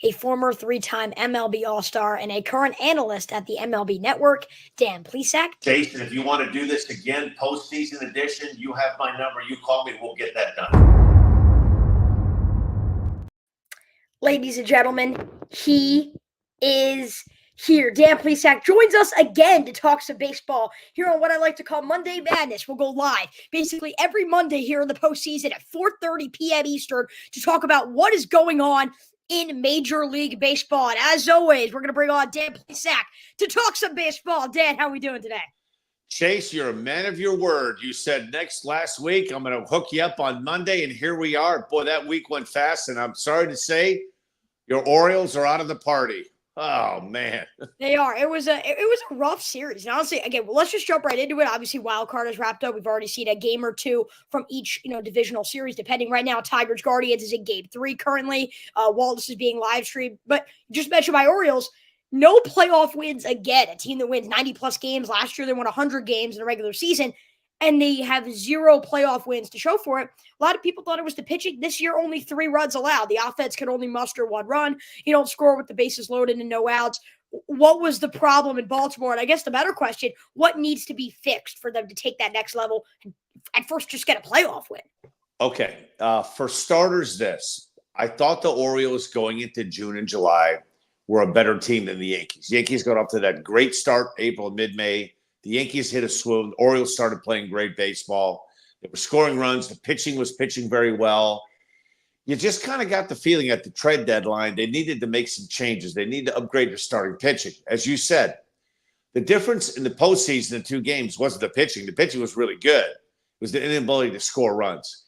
a former 3-time MLB All-Star and a current analyst at the MLB Network, Dan Plesac. Jason, if you want to do this again, postseason edition, you have my number. You call me, we'll get that done. Ladies and gentlemen, he is here. Dan Plesac joins us again to talk some baseball here on what I like to call Monday Madness. We'll go live basically every Monday here in the postseason at 4:30 p.m. Eastern to talk about what is going on in Major League Baseball. And as always, we're going to bring on Dan Plesac to talk some baseball. Dan, how are we doing today? Chase, you're a man of your word. You said last week, I'm going to hook you up on Monday, and here we are. Boy, that week went fast, and I'm sorry to say your Orioles are out of the party. Oh, man. They are. It was a rough series. And honestly, again, let's just jump right into it. Obviously, wild card is wrapped up. We've already seen a game or two from each, divisional series, depending. Right now, Tigers Guardians is in game 3 currently. Wallace is being live streamed. But just mentioned my Orioles, no playoff wins again. A team that wins 90-plus games. Last year, they won 100 games in a regular season, and they have 0 playoff wins to show for it. A lot of people thought it was the pitching. This year, only 3 runs allowed. The offense could only muster 1 run. You don't score with the bases loaded and no outs. What was the problem in Baltimore? And I guess the better question, what needs to be fixed for them to take that next level and first just get a playoff win? Okay. For starters, I thought the Orioles going into June and July were a better team than the Yankees. Yankees got off to that great start, April, mid-May. The Yankees hit a swoon. The Orioles started playing great baseball. They were scoring runs. The pitching was pitching very well. You just kind of got the feeling at the trade deadline they needed to make some changes. They need to upgrade their starting pitching. As you said, the difference in the postseason in 2 games wasn't the pitching. The pitching was really good. It was the inability to score runs.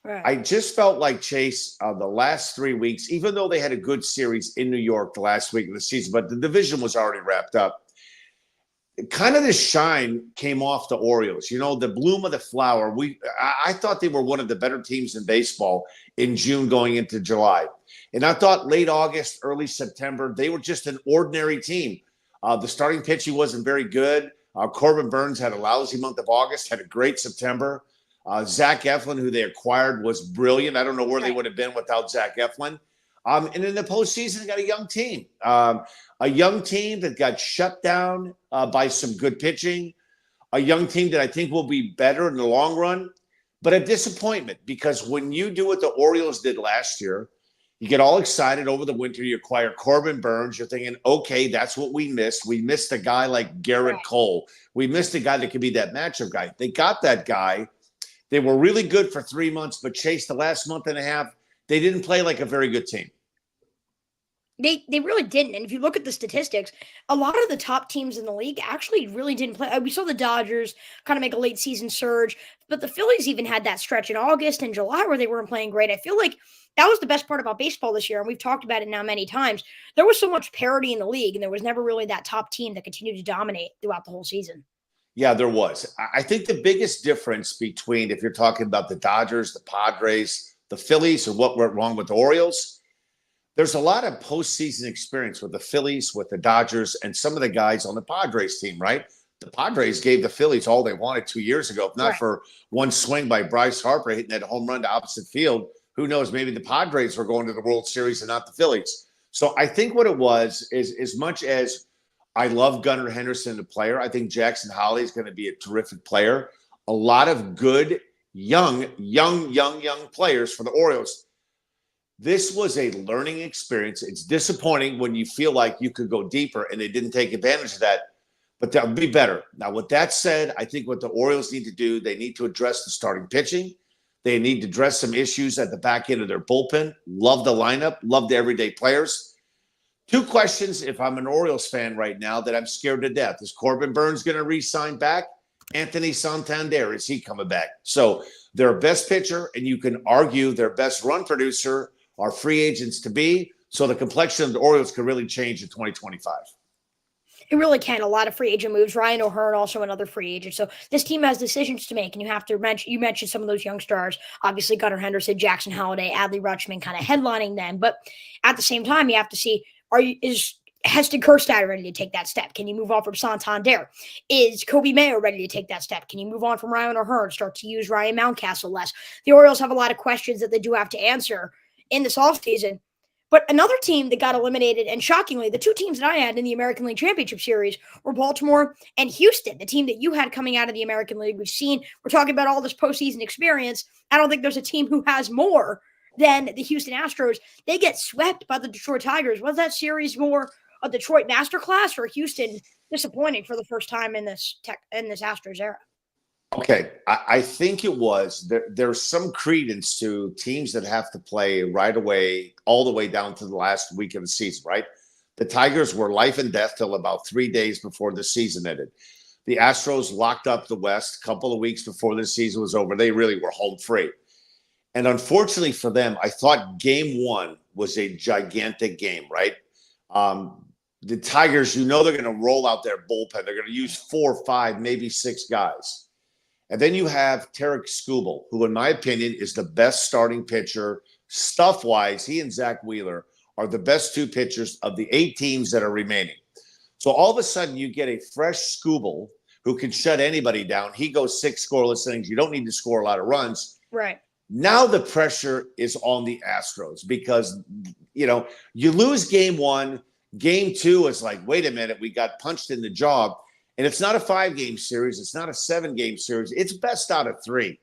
Right. I just felt like, Chase, the last 3 weeks, even though they had a good series in New York the last week of the season, but the division was already wrapped up, kind of the shine came off the Orioles. The bloom of the flower. I thought they were one of the better teams in baseball in June going into July. And I thought late August, early September, they were just an ordinary team. The starting pitching wasn't very good. Corbin Burns had a lousy month of August, had a great September. Zach Eflin, who they acquired, was brilliant. I don't know where they would have been without Zach Eflin. And in the postseason, they got a young team. A young team that got shut down by some good pitching. A young team that I think will be better in the long run. But a disappointment, because when you do what the Orioles did last year, you get all excited over the winter. You acquire Corbin Burns. You're thinking, okay, that's what we missed. We missed a guy like Garrett Cole. We missed a guy that could be that matchup guy. They got that guy. They were really good for 3 months, but Chase, the last month and a half, they didn't play like a very good team. They really didn't. And if you look at the statistics, a lot of the top teams in the league actually really didn't play. We saw the Dodgers kind of make a late season surge, but the Phillies even had that stretch in August and July where they weren't playing great. I feel like that was the best part about baseball this year, and we've talked about it now many times. There was so much parity in the league, and there was never really that top team that continued to dominate throughout the whole season. Yeah, there was. I think the biggest difference between, if you're talking about the Dodgers, the Padres, the Phillies, or what went wrong with the Orioles, there's a lot of postseason experience with the Phillies, with the Dodgers, and some of the guys on the Padres team, right? The Padres gave the Phillies all they wanted 2 years ago. If not for one swing by Bryce Harper hitting that home run to opposite field, who knows, maybe the Padres were going to the World Series and not the Phillies. So I think what it was is, as much as I love Gunnar Henderson, the player, I think Jackson Holly is going to be a terrific player. A lot of good, young players for the Orioles. This was a learning experience. It's disappointing when you feel like you could go deeper and they didn't take advantage of that, but that would be better. Now, with that said, I think what the Orioles need to do, they need to address the starting pitching. They need to address some issues at the back end of their bullpen. Love the lineup. Love the everyday players. 2 questions, if I'm an Orioles fan right now, that I'm scared to death. Is Corbin Burns going to re-sign back? Anthony Santander, is he coming back? So their best pitcher, and you can argue their best run producer, are free agents to be. So the complexion of the Orioles could really change in 2025. It really can. A lot of free agent moves. Ryan O'Hearn, also another free agent. So this team has decisions to make, and you have to mention. You mentioned some of those young stars. Obviously, Gunnar Henderson, Jackson Holliday, Adley Rutschman, kind of headlining them. But at the same time, you have to see: is Heston Kjerstad ready to take that step? Can you move on from Santander? Is Kobe Mayo ready to take that step? Can you move on from Ryan O'Hearn? Start to use Ryan Mountcastle less? The Orioles have a lot of questions that they do have to answer in this offseason. But another team that got eliminated, and shockingly, the two teams that I had in the American League Championship Series were Baltimore and Houston, the team that you had coming out of the American League. We're talking about all this postseason experience. I don't think there's a team who has more than the Houston Astros. They get swept by the Detroit Tigers. Was that series more a Detroit masterclass or Houston disappointing for the first time in this Astros era? Okay, I think it was. There's some credence to teams that have to play right away, all the way down to the last week of the season, right? The Tigers were life and death till about 3 days before the season ended. The Astros locked up the West a couple of weeks before the season was over. They really were home free. And unfortunately for them, I thought game one was a gigantic game, right? The Tigers, they're going to roll out their bullpen. They're going to use 4, 5, maybe 6 guys. And then you have Tarek Skubal, who, in my opinion, is the best starting pitcher stuff-wise. He and Zach Wheeler are the best 2 pitchers of the 8 teams that are remaining. So all of a sudden, you get a fresh Skubal who can shut anybody down. He goes 6 scoreless innings. You don't need to score a lot of runs. Right. Now the pressure is on the Astros because, you lose game 1. Game 2 is like, wait a minute, we got punched in the jaw. And it's not a 5-game series. It's not a 7-game series. It's best out of 3.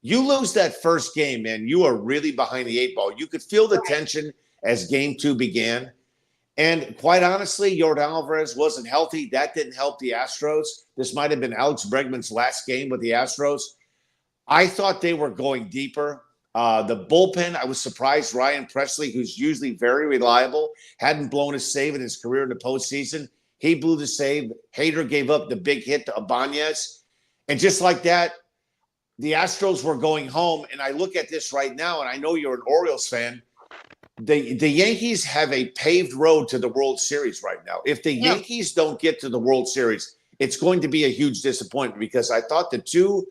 You lose that first game, man, you are really behind the 8 ball. You could feel the tension as game 2 began. And quite honestly, Yordan Alvarez wasn't healthy. That didn't help the Astros. This might have been Alex Bregman's last game with the Astros. I thought they were going deeper. The bullpen, I was surprised Ryan Presley, who's usually very reliable, hadn't blown a save in his career in the postseason. He blew the save. Hader gave up the big hit to Ibanez. And just like that, the Astros were going home. And I look at this right now, and I know you're an Orioles fan. The Yankees have a paved road to the World Series right now. If the Yankees don't get to the World Series, it's going to be a huge disappointment because I thought the 2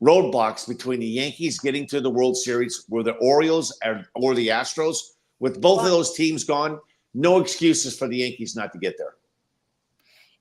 roadblocks between the Yankees getting to the World Series were the Orioles or the Astros. With both of those teams gone, no excuses for the Yankees not to get there.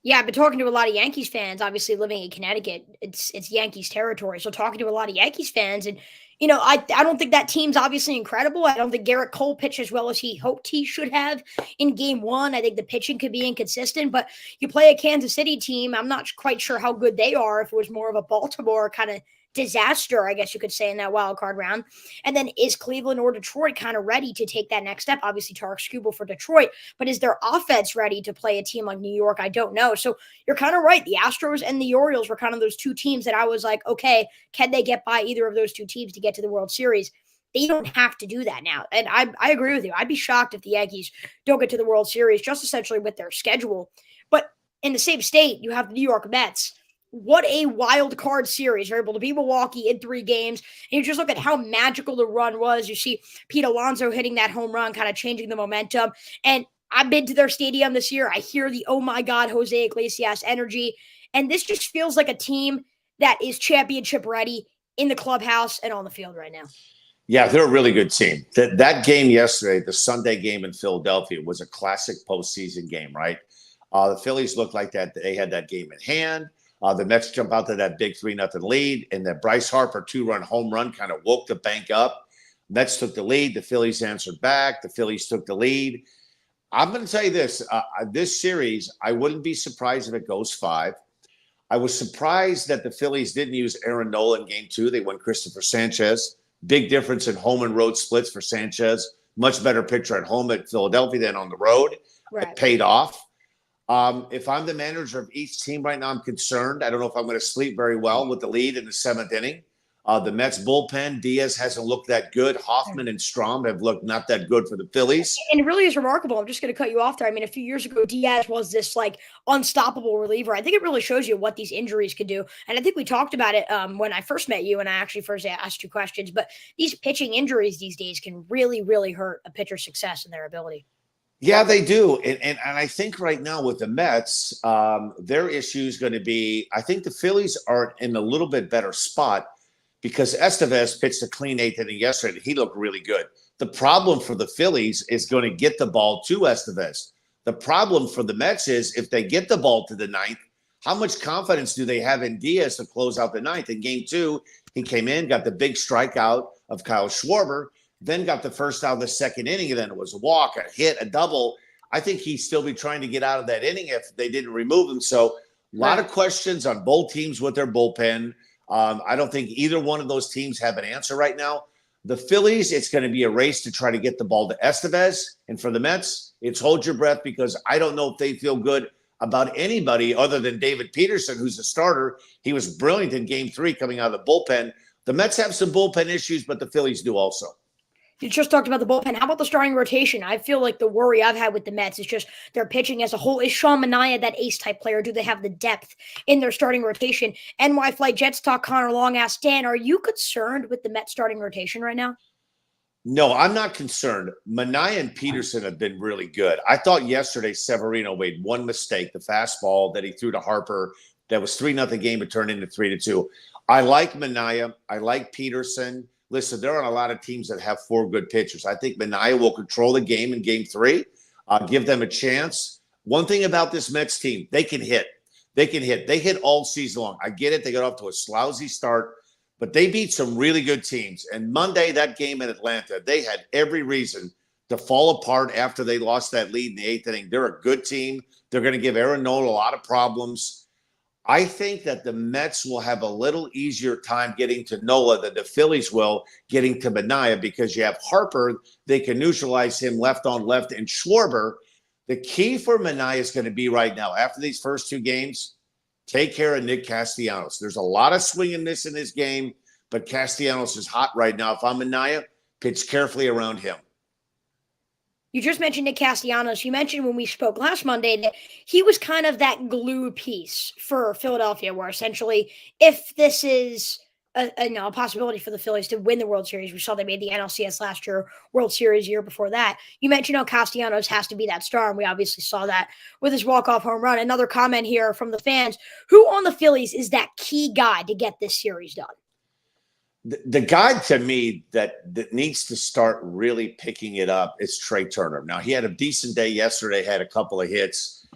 Yeah, I've been talking to a lot of Yankees fans. Obviously, living in Connecticut, it's Yankees territory. So talking to a lot of Yankees fans, and I don't think that team's obviously incredible. I don't think Garrett Cole pitched as well as he hoped he should have in game 1. I think the pitching could be inconsistent, but you play a Kansas City team. I'm not quite sure how good they are. If it was more of a Baltimore kind of disaster, I guess you could say, in that wild card round. And then is Cleveland or Detroit kind of ready to take that next step? Obviously, Tarek Skubal for Detroit, but is their offense ready to play a team like New York? I don't know. So you're kind of right. The Astros and the Orioles were kind of those 2 teams that I was like, okay, can they get by either of those 2 teams to get to the World Series? They don't have to do that now. And I agree with you. I'd be shocked if the Yankees don't get to the World Series, just essentially with their schedule. But in the same state, you have the New York Mets. What a wild card series. You're able to beat Milwaukee in 3 games. And you just look at how magical the run was. You see Pete Alonso hitting that home run, kind of changing the momentum. And I've been to their stadium this year. I hear the, oh my God, Jose Iglesias energy. And this just feels like a team that is championship ready in the clubhouse and on the field right now. Yeah, they're a really good team. That game yesterday, the Sunday game in Philadelphia, was a classic postseason game, right? The Phillies looked like that. They had that game in hand. The Mets jump out to that big 3-0 lead, and that Bryce Harper 2-run home run kind of woke the bank up. Mets took the lead. The Phillies answered back. The Phillies took the lead. I'm going to tell you this. This series, I wouldn't be surprised if it goes 5. I was surprised that the Phillies didn't use Aaron Nola in game 2. They went Christopher Sanchez. Big difference in home and road splits for Sanchez. Much better pitcher at home at Philadelphia than on the road. Right. It paid off. If I'm the manager of each team right now, I'm concerned. I don't know if I'm going to sleep very well with the lead in the 7th inning. The Mets bullpen, Diaz hasn't looked that good. Hoffman and Strom have looked not that good for the Phillies. And it really is remarkable. I'm just going to cut you off there. I mean, a few years ago, Diaz was this like unstoppable reliever. I think it really shows you what these injuries could do. And I think we talked about it when I first met you and I actually first asked you questions. But these pitching injuries these days can really, really hurt a pitcher's success and their ability. Yeah, they do. And I think right now with the Mets, their issue is going to be, I think the Phillies are in a little bit better spot because Estevez pitched a clean 8th inning yesterday. He looked really good. The problem for the Phillies is going to get the ball to Estevez. The problem for the Mets is if they get the ball to the 9th, how much confidence do they have in Diaz to close out the 9th? In game 2, he came in, got the big strikeout of Kyle Schwarber. then got the first out of the second inning, and then it was a walk, a hit, a double. I think he'd still be trying to get out of that inning if they didn't remove him. So a lot of questions on both teams with their bullpen. I don't think either one of those teams have an answer right now. The Phillies, it's going to be a race to try to get the ball to Estevez. And for the Mets, it's hold your breath, because I don't know if they feel good about anybody other than David Peterson, who's a starter. He was brilliant in Game 3 coming out of the bullpen. The Mets have some bullpen issues, but the Phillies do also. You just talked about the bullpen. How about the starting rotation? I feel like the worry I've had with the Mets is just their pitching as a whole. Is Sean Manaea that ace-type player? Do they have the depth in their starting rotation? NY Flight Jets talk Connor Long asked, Dan, are you concerned with the Mets starting rotation right now? No, I'm not concerned. Manaea and Peterson have been really good. I thought yesterday Severino made one mistake, the fastball that he threw to Harper. That was 3-0 game. It turned into 3-2. I like Manaea. I like Peterson. Listen, there are a lot of teams that have 4 good pitchers. I think Manaea will control the game in Game 3, give them a chance. One thing about this Mets team, they can hit. They hit all season long. I get it. They got off to a lousy start, but they beat some really good teams. And Monday, that game in Atlanta, they had every reason to fall apart after they lost that lead in the 8th inning. They're a good team. They're going to give Aaron Nola a lot of problems. I think that the Mets will have a little easier time getting to Nola than the Phillies will getting to Manaea, because you have Harper. They can neutralize him left on left, and Schwarber. The key for Manaea is going to be right now, after these first 2 games, take care of Nick Castellanos. There's a lot of swing and miss in this game, but Castellanos is hot right now. If I'm Manaea, pitch carefully around him. You just mentioned Nick Castellanos. You mentioned when we spoke last Monday that he was kind of that glue piece for Philadelphia, where essentially if this is a possibility for the Phillies to win the World Series, we saw they made the NLCS last year, World Series year before that. You mentioned Castellanos has to be that star, and we obviously saw that with his walk-off home run. Another comment here from the fans. Who on the Phillies is that key guy to get this series done? The guy to me that needs to start really picking it up is Trey Turner. Now, he had a decent day yesterday, had a couple of hits.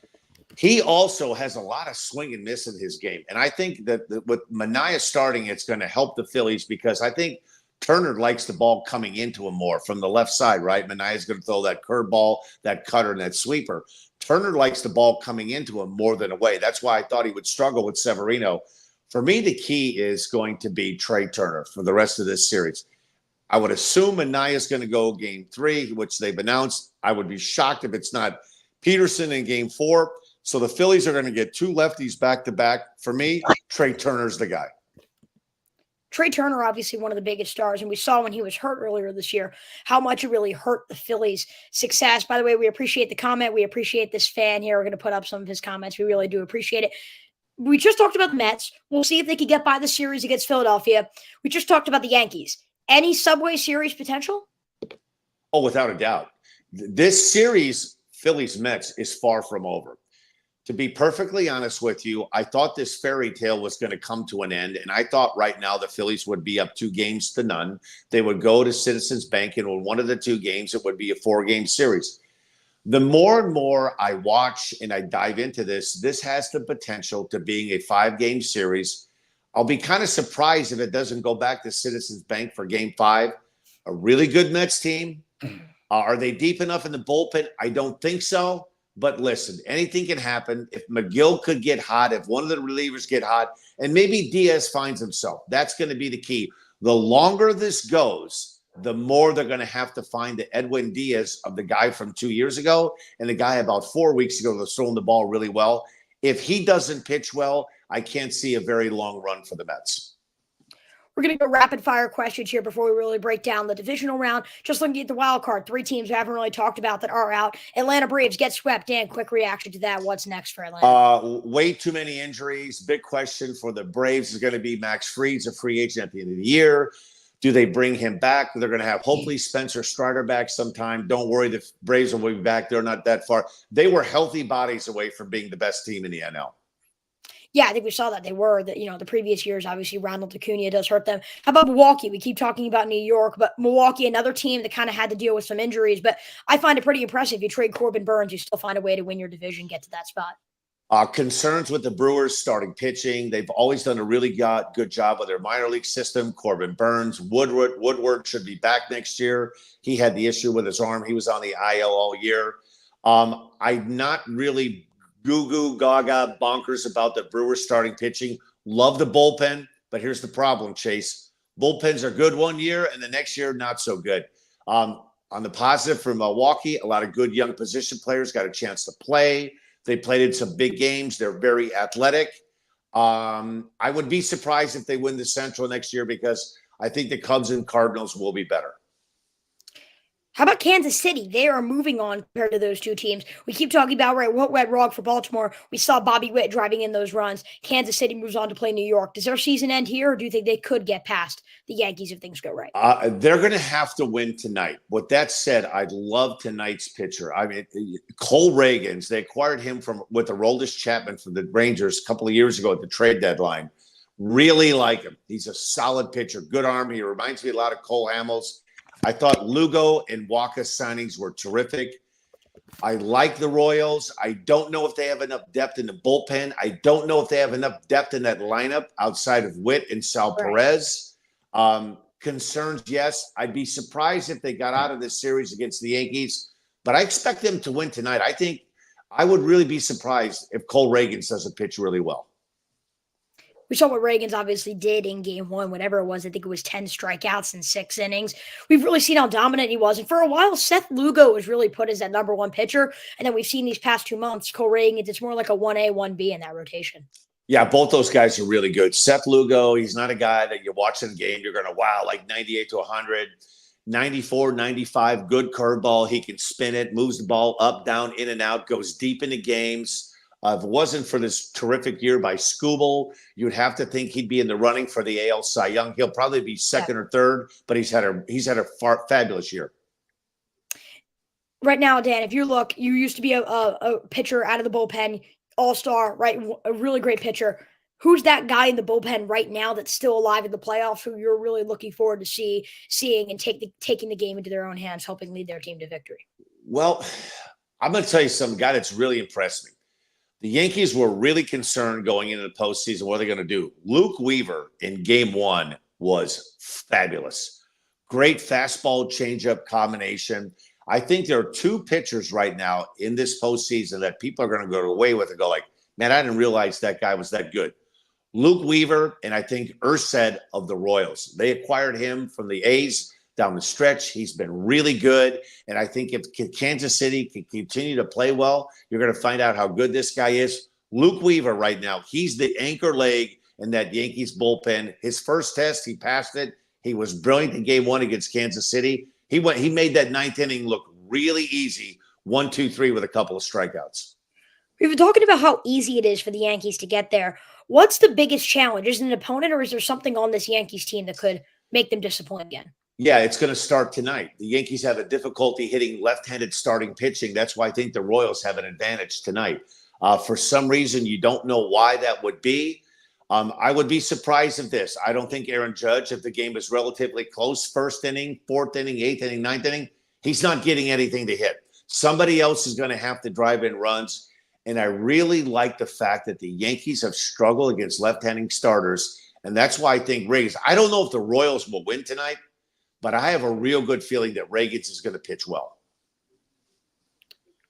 He also has a lot of swing and miss in his game. And I think that with Manaea starting, it's going to help the Phillies, because I think Turner likes the ball coming into him more from the left side, right? Manaea's going to throw that curveball, that cutter, and that sweeper. Turner likes the ball coming into him more than away. That's why I thought he would struggle with Severino. For me, the key is going to be Trey Turner for the rest of this series. I would assume Manaea is going to go Game 3, which they've announced. I would be shocked if it's not Peterson in Game 4. So the Phillies are going to get 2 lefties back-to-back. For me, Trey Turner's the guy. Trey Turner, obviously one of the biggest stars, and we saw when he was hurt earlier this year how much it really hurt the Phillies' success. By the way, we appreciate the comment. We appreciate this fan here. We're going to put up some of his comments. We really do appreciate it. We just talked about the Mets. We'll see if they can get by the series against Philadelphia. We just talked about the Yankees. Any Subway Series potential? Oh, without a doubt. This series, Phillies-Mets, is far from over. To be perfectly honest with you, I thought this fairy tale was going to come to an end, and I thought right now the Phillies would be up 2-0. They would go to Citizens Bank, and in one of the 2 games, it would be a 4-game series. The more and more I watch and I dive into this has the potential to being a 5-game series. I'll be kind of surprised if it doesn't go back to Citizens Bank for Game 5. A really good Mets team. Are they deep enough in the bullpen? I don't think so. But listen, anything can happen. If McGill could get hot, if one of the relievers get hot, and maybe Diaz finds himself, that's going to be the key. The longer this goes, the more they're going to have to find the Edwin Diaz of the guy from 2 years ago and the guy about 4 weeks ago that's throwing the ball really well. If he doesn't pitch well, I can't see a very long run for the Mets. We're going to go rapid fire questions here before we really break down the divisional round. Just looking at the wild card, 3 teams we haven't really talked about that are out. Atlanta Braves get swept. Dan, quick reaction to that. What's next for Atlanta? Way too many injuries. Big question for the Braves is going to be Max Fried's a free agent at the end of the year. Do they bring him back? They're going to have hopefully Spencer Strider back sometime. Don't worry, the Braves will be back. They're not that far. They were healthy bodies away from being the best team in the NL. Yeah, I think we saw that they were. The previous years, obviously, Ronald Acuna does hurt them. How about Milwaukee? We keep talking about New York, but Milwaukee, another team that kind of had to deal with some injuries. But I find it pretty impressive. You trade Corbin Burns, you still find a way to win your division, get to that spot. Concerns with the Brewers starting pitching. They've always done a really good job with their minor league system. Corbin Burns, Woodward should be back next year. He had the issue with his arm. He was on the IL all year. I'm not really goo gaga bonkers about the Brewers starting pitching. Love the bullpen, but here's the problem, Chase. Bullpens are good one year, and the next year, not so good. On the positive for Milwaukee, a lot of good young position players got a chance to play. They played in some big games. They're very athletic. I would be surprised if they win the Central next year because I think the Cubs and Cardinals will be better. How about Kansas City? They are moving on compared to those two teams. We keep talking about, right, what went wrong for Baltimore. We saw Bobby Witt driving in those runs. Kansas City moves on to play New York. Does their season end here, or do you think they could get past the Yankees if things go right? They're going to have to win tonight. With that said, I love tonight's pitcher. I mean, Cole Reagans, they acquired him with the Aroldis Chapman from the Rangers a couple of years ago at the trade deadline. Really like him. He's a solid pitcher, good arm. He reminds me a lot of Cole Hamels. I thought Lugo and Waka signings were terrific. I like the Royals. I don't know if they have enough depth in the bullpen. I don't know if they have enough depth in that lineup outside of Witt and Sal Perez. Concerns, yes. I'd be surprised if they got out of this series against the Yankees, but I expect them to win tonight. I think I would really be surprised if Cole Reagans doesn't pitch really well. We saw what Reagans obviously did in game one, whatever it was. I think it was 10 strikeouts in 6 innings. We've really seen how dominant he was. And for a while, Seth Lugo was really put as that number one pitcher. And then we've seen these past 2 months, Cole Reagans, it's more like a 1A, 1B in that rotation. Yeah, both those guys are really good. Seth Lugo, he's not a guy that you watch in a game, you're going to, wow, like 98 to 100, 94, 95, good curveball. He can spin it, moves the ball up, down, in and out, goes deep into games. If it wasn't for this terrific year by Skubal, you'd have to think he'd be in the running for the AL Cy Young. He'll probably be second or third, but he's had a fabulous year. Right now, Dan, if you look, you used to be a pitcher out of the bullpen, all-star, right? A really great pitcher. Who's that guy in the bullpen right now that's still alive in the playoffs who you're really looking forward to seeing and taking the game into their own hands, helping lead their team to victory? Well, I'm going to tell you some guy that's really impressed me. The Yankees were really concerned going into the postseason. What are they going to do? Luke Weaver in game 1 was fabulous. Great fastball changeup combination. I think there are 2 pitchers right now in this postseason that people are going to go away with and go like, man, I didn't realize that guy was that good. Luke Weaver and I think Ursack of the Royals. They acquired him from the A's down the stretch. He's been really good. And I think if Kansas City can continue to play well, you're going to find out how good this guy is. Luke Weaver right now, he's the anchor leg in that Yankees bullpen. His first test, he passed it. He was brilliant in game 1 against Kansas City. He made that 9th inning look really easy. 1, 2, 3 with a couple of strikeouts. We've been talking about how easy it is for the Yankees to get there. What's the biggest challenge? Is it an opponent, or is there something on this Yankees team that could make them disappoint again? Yeah, it's going to start tonight. The Yankees have a difficulty hitting left-handed starting pitching. That's why I think the Royals have an advantage tonight. For some reason, you don't know why that would be. I would be surprised if this. I don't think Aaron Judge, if the game is relatively close, 1st inning, 4th inning, 8th inning, 9th inning, he's not getting anything to hit. Somebody else is going to have to drive in runs. And I really like the fact that the Yankees have struggled against left-handing starters. And that's why I think Reagans, I don't know if the Royals will win tonight, but I have a real good feeling that Reagans is going to pitch well.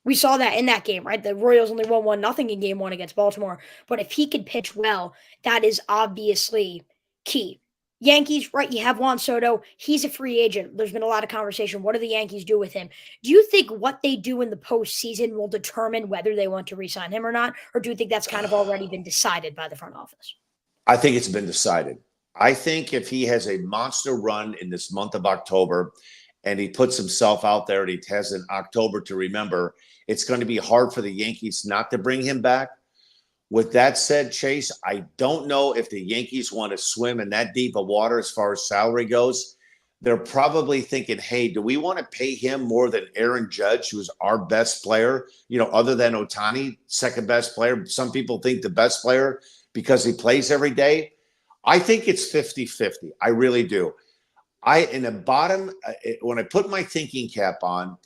We saw that in that game, right? The Royals only won 1-0 in game 1 against Baltimore. But if he could pitch well, that is obviously key. Yankees, right? You have Juan Soto. He's a free agent. There's been a lot of conversation. What do the Yankees do with him? Do you think what they do in the postseason will determine whether they want to re-sign him or not? Or do you think that's kind of already been decided by the front office? I think it's been decided. I think if he has a monster run in this month of October and he puts himself out there and he has an October to remember, it's going to be hard for the Yankees not to bring him back. With that said, Chase, I don't know if the Yankees want to swim in that deep of water as far as salary goes. They're probably thinking, hey, do we want to pay him more than Aaron Judge, who's our best player, other than Ohtani, second best player? Some people think the best player because he plays every day. I think it's 50-50. I really do. In the bottom, when I put my thinking cap on,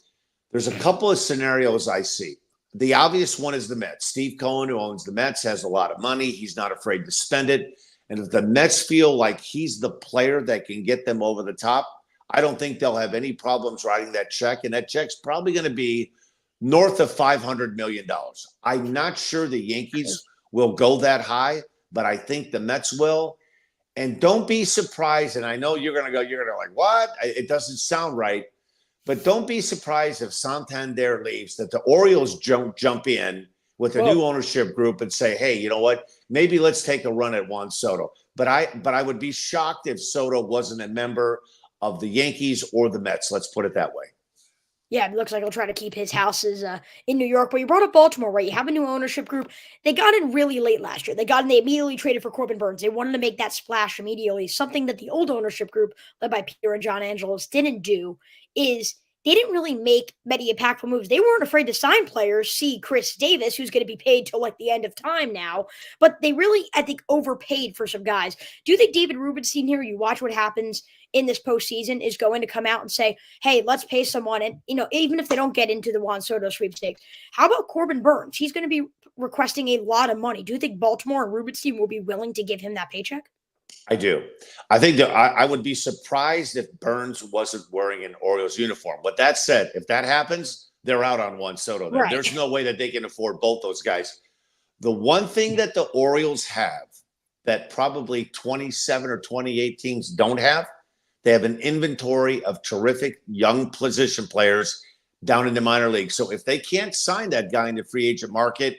there's a couple of scenarios I see. the obvious one is the Mets. Steve Cohen, who owns the Mets, has a lot of money. He's not afraid to spend it. And if the Mets feel like he's the player that can get them over the top, I don't think they'll have any problems writing that check. And that check's probably going to be north of $500 million. I'm not sure the Yankees will go that high, but I think the Mets will. And don't be surprised. And I know you're going to like, what? It doesn't sound right. But don't be surprised if Santander leaves, that the Orioles jump in with a new ownership group and say, hey, you know what? Maybe let's take a run at Juan Soto. But I would be shocked if Soto wasn't a member of the Yankees or the Mets. Let's put it that way. Yeah, it looks like he'll try to keep his houses in New York. But you brought up Baltimore, right? You have a new ownership group. They got in really late last year. They immediately traded for Corbin Burns. They wanted to make that splash immediately. Something that the old ownership group, led by Peter and John Angelos, didn't do is they didn't really make many impactful moves. They weren't afraid to sign players. See Chris Davis, who's going to be paid till like the end of time now. But they really, I think, overpaid for some guys. Do you think David Rubenstein here, you watch what happens in this postseason, is going to come out and say, hey, let's pay someone? And, even if they don't get into the Juan Soto sweepstakes, how about Corbin Burns? He's going to be requesting a lot of money. Do you think Baltimore and Rubenstein will be willing to give him that paycheck? I do. I think that I would be surprised if Burns wasn't wearing an Orioles uniform. But that said, if that happens, they're out on Juan Soto. Right. There's no way that they can afford both those guys. The one thing that the Orioles have that probably 27 or 28 teams don't have, they have an inventory of terrific young position players down in the minor league. So if they can't sign that guy in the free agent market,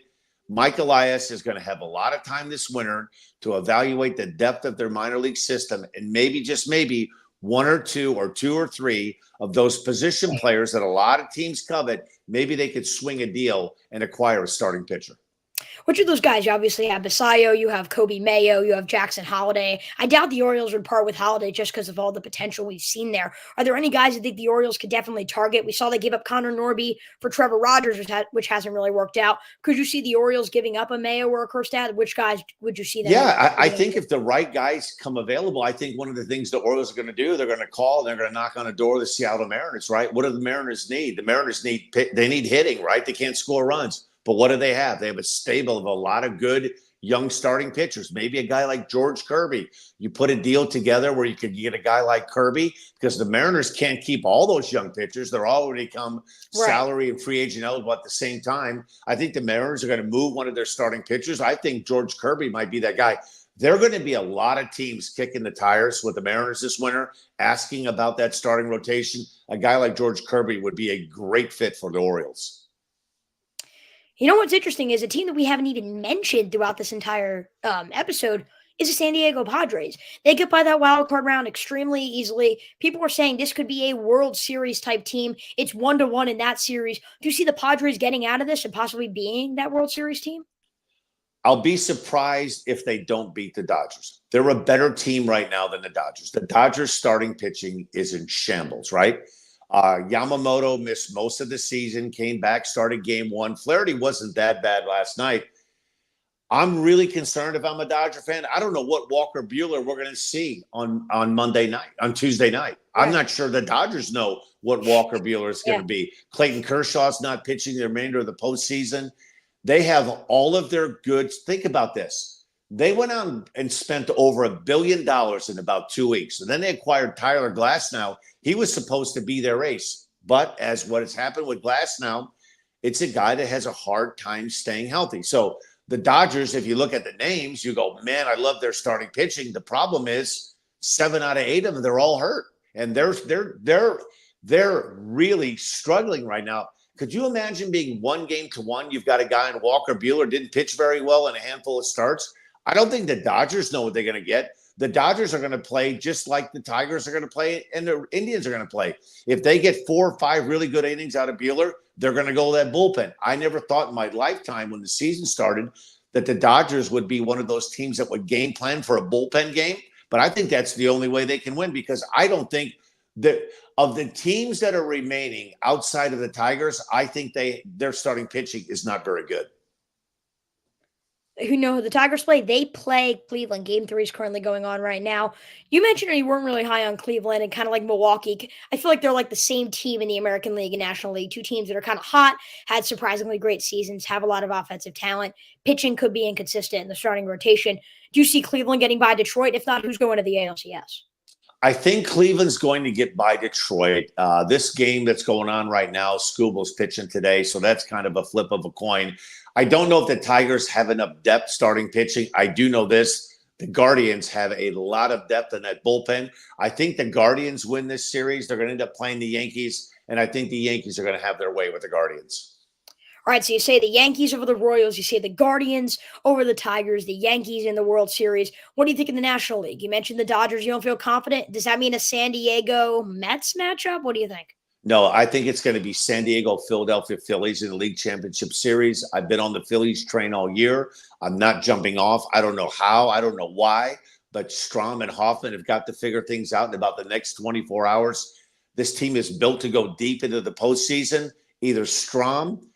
Mike Elias is going to have a lot of time this winter to evaluate the depth of their minor league system, and maybe, just maybe, one or two or three of those position players that a lot of teams covet, maybe they could swing a deal and acquire a starting pitcher. Which of those guys? You obviously have Basayo, you have Kobe Mayo, you have Jackson Holiday. I doubt the Orioles would part with Holiday just because of all the potential we've seen there. Are there any guys that think the Orioles could definitely target? We saw they give up Connor Norby for Trevor Rogers, which hasn't really worked out. Could you see the Orioles giving up a Mayo or a Kerstad? Which guys would you see that? Yeah, I think if the right guys come available, I think one of the things the Orioles are going to do, they're going to call, they're going to knock on the door of the Seattle Mariners, right? What do the Mariners need? The Mariners need hitting, right? They can't score runs. But what do they have? They have a stable of a lot of good young starting pitchers. Maybe a guy like George Kirby. You put a deal together where you could get a guy like Kirby, because the Mariners can't keep all those young pitchers. They're already come salary and free agent eligible at the same time. I think the Mariners are going to move one of their starting pitchers. I think George Kirby might be that guy. There are going to be a lot of teams kicking the tires with the Mariners this winter, asking about that starting rotation. A guy like George Kirby would be a great fit for the Orioles. You know what's interesting is a team that we haven't even mentioned throughout this entire episode is the San Diego Padres. They get by that wild card round extremely easily. People were saying this could be a World Series type team. It's 1-1 in that series. Do you see the Padres getting out of this and possibly being that World Series team? I'll be surprised if they don't beat the Dodgers. They're a better team right now than the Dodgers. The Dodgers starting pitching is in shambles, right? Yamamoto missed most of the season, came back, started game one. Flaherty wasn't that bad last night. I'm really concerned if I'm a Dodger fan. I don't know what Walker Buehler we're going to see on Tuesday night. I'm not sure the Dodgers know what Walker Buehler is going to be. Clayton Kershaw's not pitching the remainder of the postseason. They have all of their goods. Think about this. They went out and spent over $1 billion in about 2 weeks. And then they acquired Tyler Glasnow. He was supposed to be their ace. But as what has happened with Glasnow, it's a guy that has a hard time staying healthy. So the Dodgers, if you look at the names, you go, man, I love their starting pitching. The problem is 7 out of 8 of them, they're all hurt. And they're really struggling right now. Could you imagine being 1-1? You've got a guy in Walker Buehler, didn't pitch very well in a handful of starts. I don't think the Dodgers know what they're going to get. The Dodgers are going to play just like the Tigers are going to play and the Indians are going to play. If they get 4 or 5 really good innings out of Buehler, they're going to go that bullpen. I never thought in my lifetime when the season started that the Dodgers would be one of those teams that would game plan for a bullpen game. But I think that's the only way they can win, because I don't think that of the teams that are remaining outside of the Tigers, I think their starting pitching is not very good. who know who the Tigers play, they play Cleveland. Game 3 is currently going on right now. You mentioned you weren't really high on Cleveland and kind of like Milwaukee. I feel like they're like the same team in the American League and National League. Two teams that are kind of hot, had surprisingly great seasons, have a lot of offensive talent. Pitching could be inconsistent in the starting rotation. Do you see Cleveland getting by Detroit? If not, who's going to the ALCS? I think Cleveland's going to get by Detroit. This game that's going on right now, Scubal's pitching today, so that's kind of a flip of a coin. I don't know if the Tigers have enough depth starting pitching. I do know this. The Guardians have a lot of depth in that bullpen. I think the Guardians win this series. They're going to end up playing the Yankees, and I think the Yankees are going to have their way with the Guardians. All right, so you say the Yankees over the Royals, you say the Guardians over the Tigers, the Yankees in the World Series. What do you think in the National League? You mentioned the Dodgers. You don't feel confident? Does that mean a San Diego Mets matchup? What do you think? No, I think it's going to be San Diego, Philadelphia Phillies in the League Championship Series. I've been on the Phillies train all year. I'm not jumping off. I don't know how. I don't know why. But Strom and Hoffman have got to figure things out in about the next 24 hours. This team is built to go deep into the postseason. Either Strom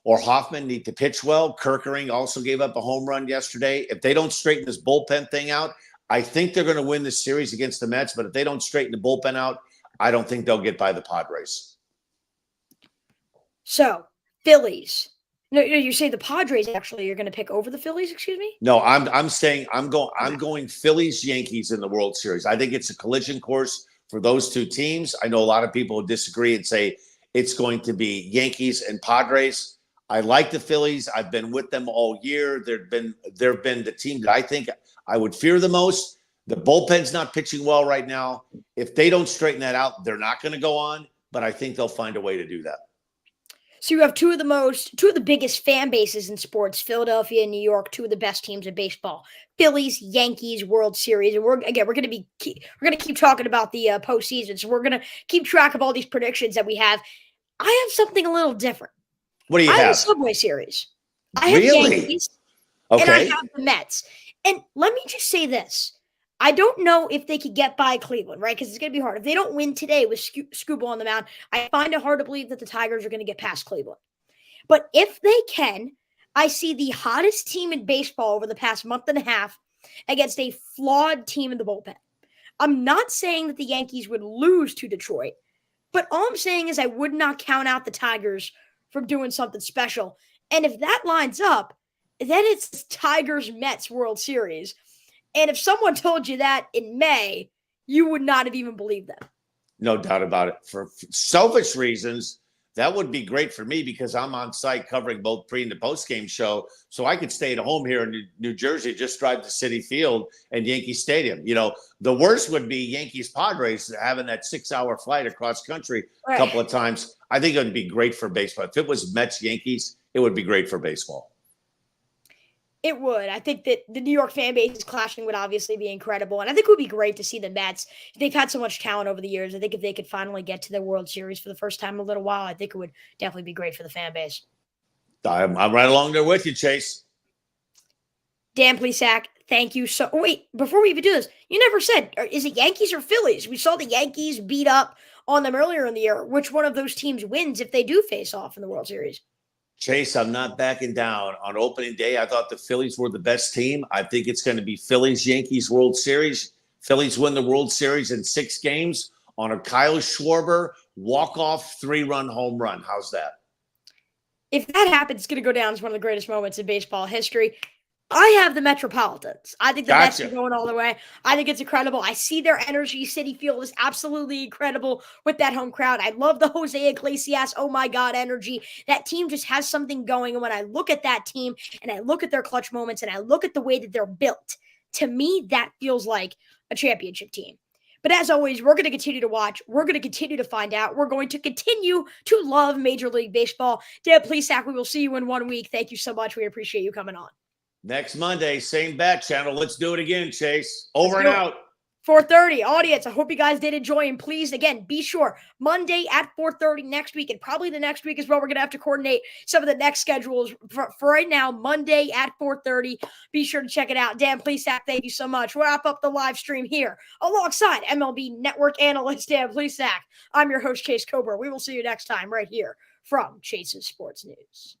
or Hoffman need to pitch well. Kerkering also gave up a home run yesterday. If they don't straighten this bullpen thing out, I think they're going to win this series against the Mets. But if they don't straighten the bullpen out, I don't think they'll get by the Padres. So, Phillies. No, you say the Padres actually you're going to pick over the Phillies, excuse me? No, I'm saying I'm going Phillies Yankees in the World Series. I think it's a collision course for those two teams. I know a lot of people would disagree and say it's going to be Yankees and Padres. I like the Phillies. I've been with them all year. They've been the team that I think I would fear the most. The bullpen's not pitching well right now. If they don't straighten that out, they're not going to go on, but I think they'll find a way to do that. So you have two of the biggest fan bases in sports, Philadelphia and New York, two of the best teams in baseball. Phillies, Yankees, World Series, and we're going to keep talking about the postseason. So we're going to keep track of all these predictions that we have. I have something a little different. What do you I have have? a Subway Series. I have Really? Yankees, Okay. and I have the Mets. And let me just say this. I don't know if they could get by Cleveland, right? Because it's going to be hard. If they don't win today with Scooble on the mound, I find it hard to believe that the Tigers are going to get past Cleveland. But if they can, I see the hottest team in baseball over the past month and a half against a flawed team in the bullpen. I'm not saying that the Yankees would lose to Detroit, but all I'm saying is I would not count out the Tigers from doing something special. And if that lines up, then it's Tigers-Mets World Series. And if someone told you that in May, you would not have even believed them. No doubt about it. For selfish reasons, that would be great for me because I'm on site covering both pre and the post game show. So I could stay at home here in New Jersey, just drive to Citi Field and Yankee Stadium. You know, the worst would be Yankees Padres having that 6-hour flight across country a couple of times. I think it would be great for baseball. If it was Mets Yankees, it would be great for baseball. It would. I think that the New York fan base clashing would obviously be incredible. And I think it would be great to see the Mets. They've had so much talent over the years. I think if they could finally get to the World Series for the first time in a little while, I think it would definitely be great for the fan base. I'm right along there with you, Chase. Dan Plesac, thank you. So, wait, before we even do this, you never said, is it Yankees or Phillies? We saw the Yankees beat up on them earlier in the year. Which one of those teams wins if they do face off in the World Series? Chase, I'm not backing down. On opening day, I thought the Phillies were the best team. I think it's going to be Phillies-Yankees World Series. Phillies win the World Series in 6 games on a Kyle Schwarber walk-off 3-run home run. How's that? If that happens, it's going to go down as one of the greatest moments in baseball history. I have the Metropolitans. I think the Mets are going all the way. I think it's incredible. I see their energy. Citi Field is absolutely incredible with that home crowd. I love the Jose Iglesias, oh my God, energy. That team just has something going. And when I look at that team and I look at their clutch moments and I look at the way that they're built, to me, that feels like a championship team. But as always, we're going to continue to watch. We're going to continue to find out. We're going to continue to love Major League Baseball. Dan Plesac, we will see you in 1 week. Thank you so much. We appreciate you coming on. Next Monday, same bat channel. Let's do it again, Chase. Over and out. 4:30, audience. I hope you guys did enjoy. And please, again, be sure Monday at 4:30 next week, and probably the next week as well. We're going to have to coordinate some of the next schedules. For right now, Monday at 4:30. Be sure to check it out. Dan Plesac, thank you so much. We'll wrap up the live stream here alongside MLB Network analyst Dan Plesac. I'm your host, Chase Coburn. We will see you next time right here from Chase's Sports News.